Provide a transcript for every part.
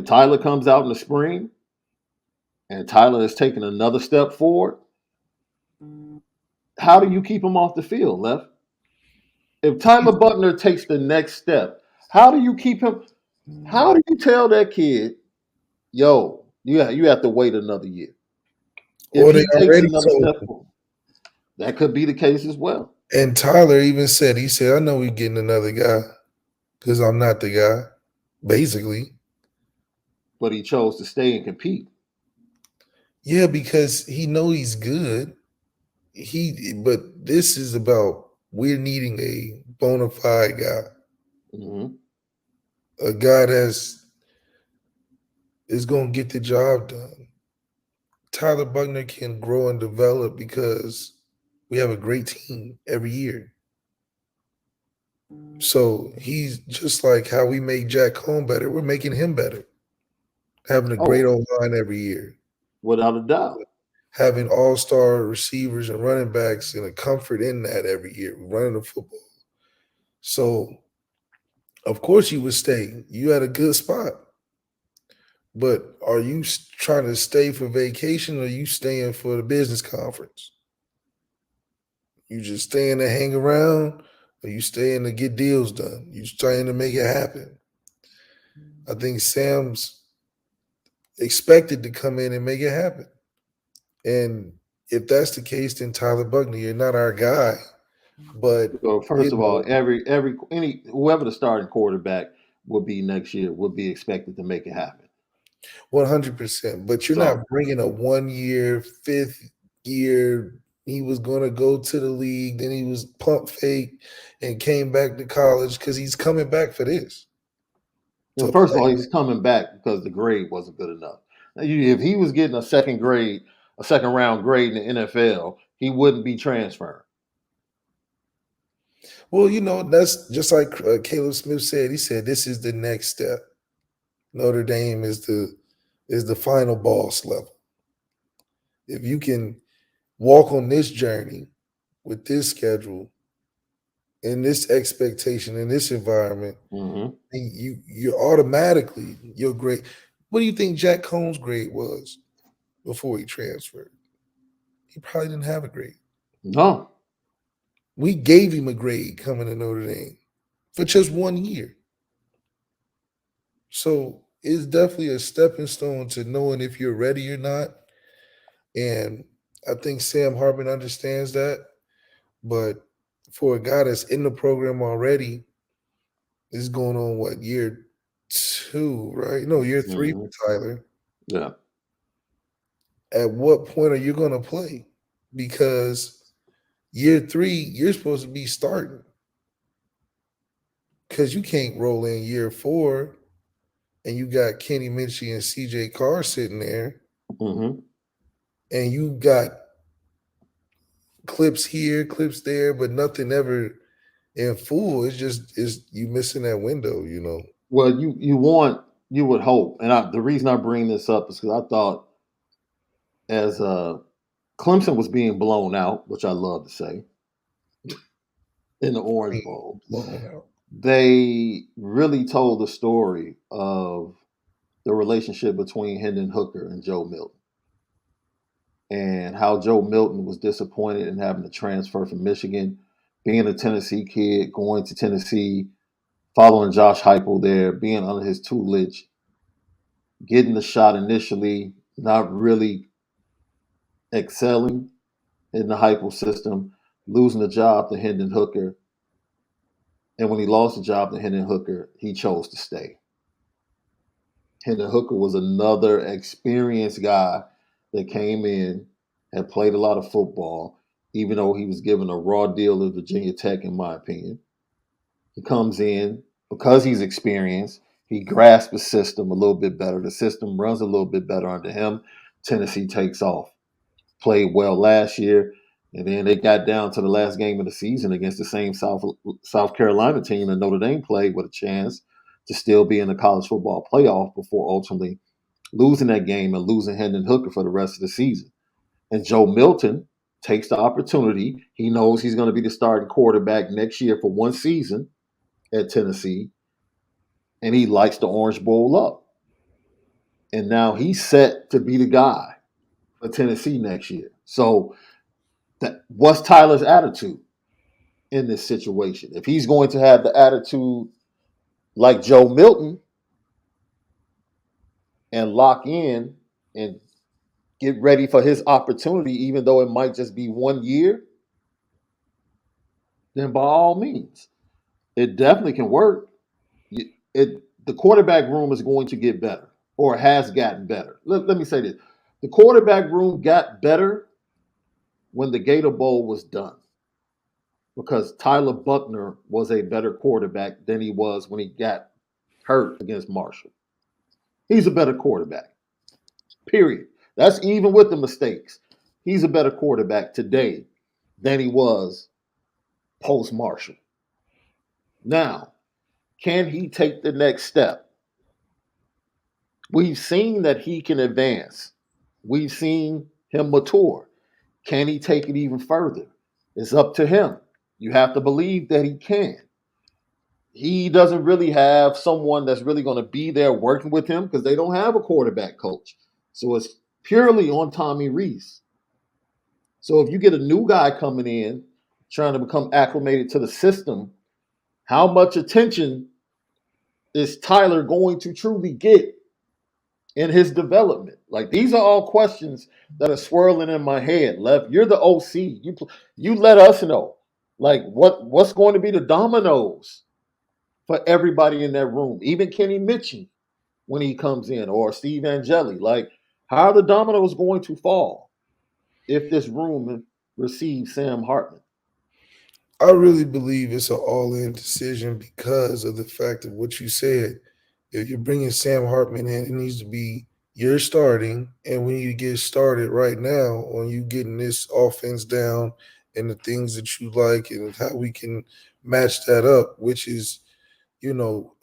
Tyler comes out in the spring and Tyler is taking another step forward, how do you keep him off the field, Left? If Tyler Buchner takes the next step, how do you keep him? How do you tell that kid, yo, you have to wait another year? If Or they he takes already another told step him. forward, that could be the case as well. And Tyler even said, he said, I know we're getting another guy because I'm not the guy, basically. But he chose to stay and compete. Yeah, because he know he's good. But this is about we're needing a bona fide guy, Hmm. a guy that's is going to get the job done. Tyler Buchner can grow and develop because we have a great team every year. So he's just like how we make Jack Cohn better. We're making him better. Having a great Oh, old line every year, without a doubt. having all-star receivers and running backs and a comfort in that every year, running the football. So of course you would stay. You had a good spot. But are you trying to stay for vacation or are you staying for the business conference? You just staying to hang around or you staying to get deals done? You trying to make it happen. I think Sam's expected to come in and make it happen. And if that's the case, then Tyler Buchner, you're not our guy. But So you first of all, know, any whoever the starting quarterback will be next year would be expected to make it happen. 100%. But you're So not bringing a 1 year, 5th year. He was going to go to the league, then he was pump fake and came back to college because he's coming back for this to first of play. all, he's coming back because the grade wasn't good enough. Now, if he was getting a second round grade in the NFL, he wouldn't be transferring. Well, that's just like Caleb Smith said. He said this is the next step. Notre Dame is the final boss level. If you can walk on this journey with this schedule, in this expectation, in this environment, Hmm. you're automatically your grade. What do you think Jack Cohn's grade was before he transferred? He probably didn't have a grade. No, We gave him a grade coming to Notre Dame for just 1 year. So it's definitely a stepping stone to knowing if you're ready or not. And I think Sam Hartman understands that. But for a guy that's in the program already, is going on what, year 2, right? No, year 3 hmm, for Tyler. yeah. At what point are you going to play? Because year 3, you're supposed to be starting because you can't roll in year 4 and you got Kenny Minchie and CJ Carr sitting there Hmm. and you got clips here, clips there, but nothing ever in full. It's just is you missing that window. Well, you would hope, and the reason I bring this up is because I thought as Clemson was being blown out, which I love to say, in the Orange Bowl, Blown out. they really told the story of the relationship between Hendon Hooker and Joe Milton, and how Joe Milton was disappointed in having to transfer from Michigan, being a Tennessee kid, going to Tennessee, following Josh Heupel there, being under his tutelage, getting the shot initially, not really excelling in the Heupel system, losing the job to Hendon Hooker. And when he lost the job to Hendon Hooker, he chose to stay. Hendon Hooker was another experienced guy that came in, had played a lot of football, even though he was given a raw deal at Virginia Tech, in my opinion. He comes in because he's experienced. He grasps the system a little bit better. The system runs a little bit better under him. Tennessee takes off. Played well last year, and then they got down to the last game of the season against the same South Carolina team that Notre Dame played with a chance to still be in the college football playoff before ultimately losing that game and losing Hendon Hooker for the rest of the season. And Joe Milton takes the opportunity. He knows he's going to be the starting quarterback next year for one season at Tennessee, and he lights the Orange Bowl up. and now he's set to be the guy for Tennessee next year. So, what's Tyler's attitude in this situation? If he's going to have the attitude like Joe Milton and lock in and get ready for his opportunity, even though it might just be 1 year, then by all means, it definitely can work. The quarterback room is going to get better or has gotten better. Let me say this: the quarterback room got better when the Gator Bowl was done because Tyler Buchner was a better quarterback than he was when he got hurt against Marshall. He's a better quarterback. Period. That's even with the mistakes. He's a better quarterback today than he was post Marshall. Now, can he take the next step? We've seen that he can advance. We've seen him mature. Can he take it even further? It's up to him. You have to believe that he can. He doesn't really have someone that's really going to be there working with him because they don't have a quarterback coach. So it's purely on Tommy Rees. So if you get a new guy coming in trying to become acclimated to the system, how much attention is Tyler going to truly get in his development? Like these are all questions that are swirling in my head. Lev, you're the OC. You let us know. Like what's going to be the dominoes for everybody in that room, even Kenny Mitchell when he comes in, or Steve Angeli. Like, how are the dominoes going to fall if this room receives Sam Hartman? I really believe it's an all-in decision because of the fact of what you said. If you're bringing Sam Hartman in, it needs to be your starting, and we need to get started right now on you getting this offense down and the things that you like and how we can match that up, which is,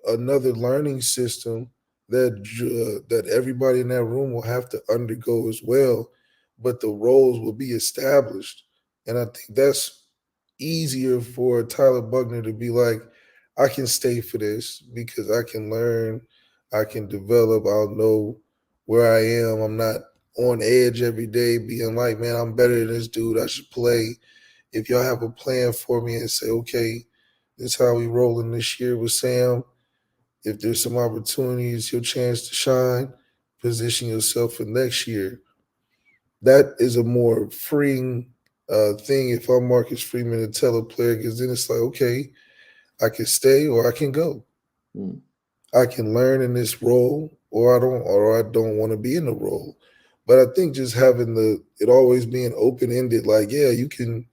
another learning system that everybody in that room will have to undergo as well. But the roles will be established, and I think that's easier for Tyler Buchner to be like, I can stay for this because I can learn, I can develop, I'll know where I am. I'm not on edge every day being like, man, I'm better than this dude. I should play. If y'all have a plan for me and say, okay, this is how we rolling this year with Sam. If there's some opportunities, your chance to shine, position yourself for next year. That is a more freeing thing if I'm Marcus Freeman to tell a player, because then it's like, okay, I can stay or I can go. Hmm. I can learn in this role, or I don't want to be in the role. But I think just having it always being open ended, like, yeah, you can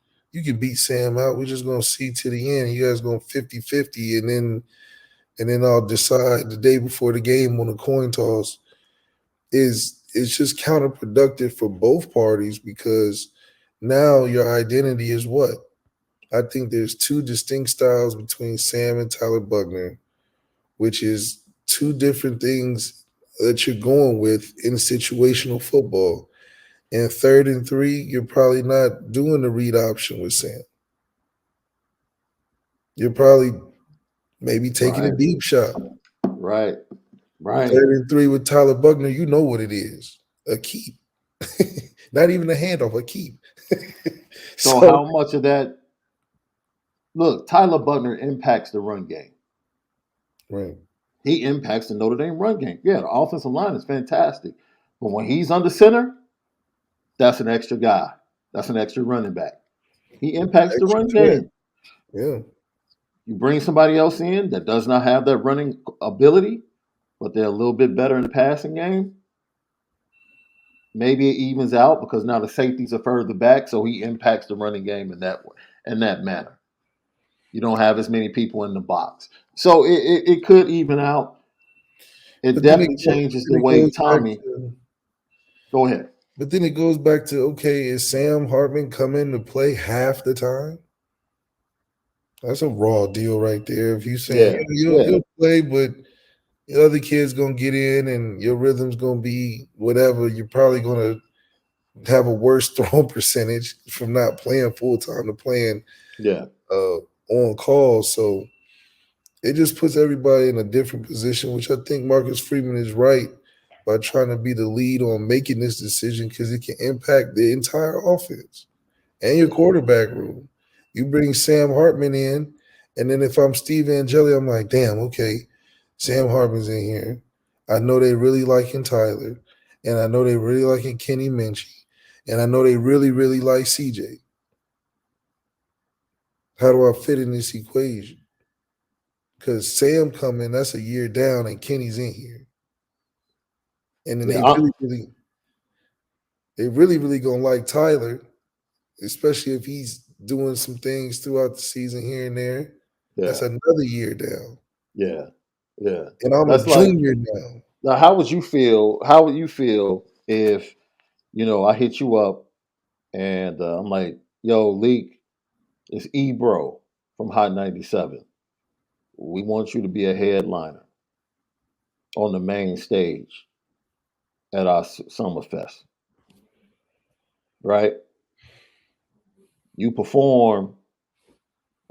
beat Sam out. We're just gonna see to the end. You guys going 50-50, and then I'll decide the day before the game on a coin toss. It's just counterproductive for both parties because now your identity is what? I think there's two distinct styles between Sam and Tyler Buchner, which is two different things that you're going with in situational football. And 3rd and 3, you're probably not doing the read option with Sam. You're probably maybe taking a Right, deep shot. right, right. 3rd and 3 with Tyler Buchner, you know what it is. A keep. Not even a handoff, a keep. So So how much of that? Look, Tyler Buchner impacts the run game. right. He impacts the Notre Dame run game. Yeah, the offensive line is fantastic, but when he's under center, that's an extra guy. That's an extra running back. He impacts the Extra run threat. game. Yeah. You bring somebody else in that does not have that running ability, but they're a little bit better in the passing game. Maybe it evens out because now the safeties are further back, so he impacts the running game in that manner. You don't have as many people in the box, so it could even out. It But then definitely changes the it way goes back Tommy. to Go ahead. okay, is Sam Hartman coming to play half the time? That's a raw deal right there. If you saying, Yeah, yeah, you'll yeah, you'll play, but the other kid's gonna get in and your rhythm's gonna be whatever, you're probably gonna have a worse throwing percentage from not playing full time to playing yeah. uh, on call. So it just puts everybody in a different position, which I think Marcus Freeman is right. by trying to be the lead on making this decision because it can impact the entire offense and your quarterback room. You bring Sam Hartman in, and then if I'm Steve Angeli, I'm like, damn, okay, Sam Hartman's in here. I know they really liking Tyler, and I know they really liking Kenny Minchie, and I know they really, really like CJ. How do I fit in this equation? Because Sam coming, that's a year down, and Kenny's in here. And then Yeah, I, they really, really gonna like Tyler, especially if he's doing some things throughout the season here and there. That's yeah, another year down. yeah, yeah. And I'm a That's like junior now. now. How would you feel? How would you feel if I hit you up and I'm like, "Yo, Leak, it's Ebro from Hot 97. We want you to be a headliner on the main stage at our Summerfest, right? You perform,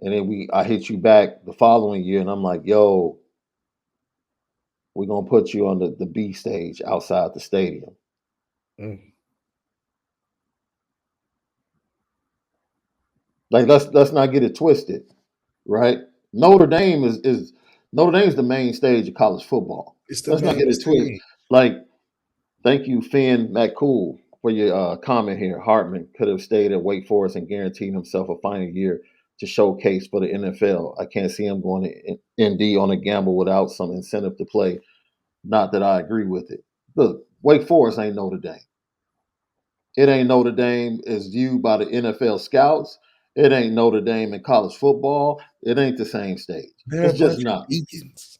and then I hit you back the following year, and I'm like, yo, we're gonna put you on the B stage outside the stadium. Mm. Like let's not get it twisted, right? Notre Dame is Notre Dame's the main stage of college football. It's the Let's not main get it twisted. stage. Like, thank you, Finn McCool, for your comment here. Hartman could have stayed at Wake Forest and guaranteed himself a final year to showcase for the NFL. I can't see him going to ND on a gamble without some incentive to play. Not that I agree with it. Look, Wake Forest ain't Notre Dame. It ain't Notre Dame as viewed by the NFL scouts. It ain't Notre Dame in college football. It ain't the same stage. They're a It's just bunch of not. deacons.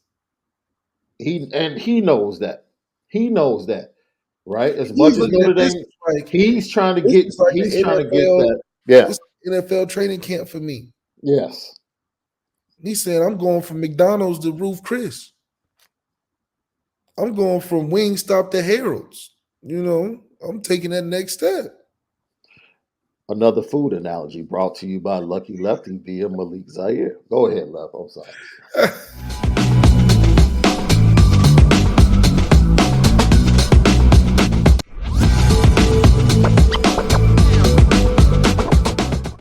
He knows that. He knows that, right? As much He's as looking Notre at this Dame, like this is like he's the trying to get NFL. that. Yeah. This NFL training camp for me. Yes. He said, I'm going from McDonald's to Roof Chris. I'm going from Wingstop to Harold's. I'm taking that next step. Another food analogy brought to you by Lucky Lefty via Malik Zaire. Go ahead, Left. I'm sorry.